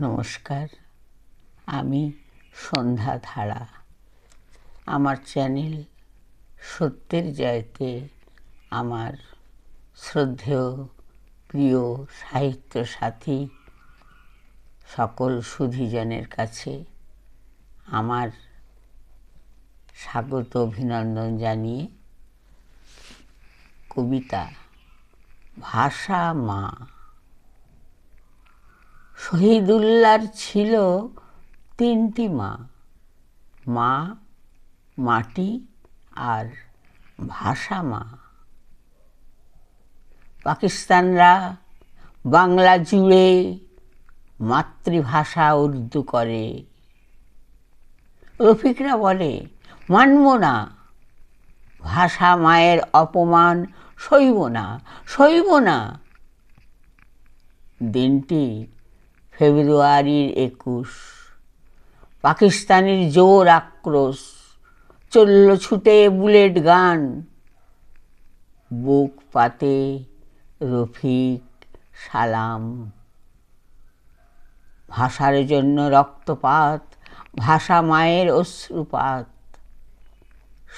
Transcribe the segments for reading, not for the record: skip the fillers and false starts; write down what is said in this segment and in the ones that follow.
নমস্কার, আমি সন্ধ্যা ধারা। আমার চ্যানেল সত্যের জয়তে আমার শ্রদ্ধেয় প্রিয় সাহিত্য সাথী সকল সুধীজনের কাছে আমার স্বাগত অভিনন্দন জানিয়ে কবিতা ভাষা মা। শহীদুল্লাহর ছিল তিনটি মা, মা, মাটি আর ভাষা মা। পাকিস্তানরা বাংলা জুড়ে মাতৃভাষা উর্দু করে। রফিকরা বলে মানব না, ভাষা মায়ের অপমান সইব না, সইব না। দিনটি ফেব্রুয়ারির 21। পাকিস্তানের জোর আক্রোশ, চলল ছুটে বুলেট গান। বুক পাতে রফিক সালাম। ভাষার জন্য রক্তপাত, ভাষা মায়ের অশ্রুপাত।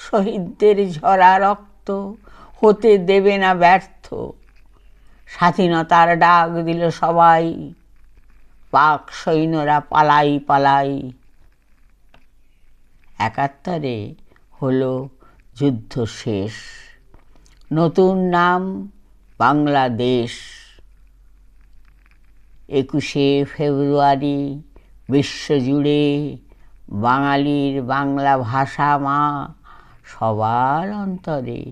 শহীদদের ঝরা রক্ত হতে দেবে না ব্যর্থ। স্বাধীনতার ডাক দিল সবাই, পাক সৈন্যরা পালাই পালাই। ৭১ হলো যুদ্ধ শেষ, নতুন নাম বাংলাদেশ। ২১শে ফেব্রুয়ারি বিশ্বজুড়ে বাঙালির বাংলা ভাষা মা সবার অন্তরে।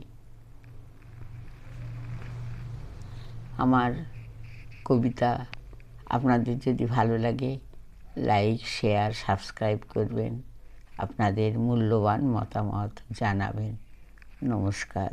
আমার কবিতা আপনাদের যদি ভালো লাগে লাইক, শেয়ার, সাবস্ক্রাইব করবেন। আপনাদের মূল্যবান মতামত জানাবেন। নমস্কার।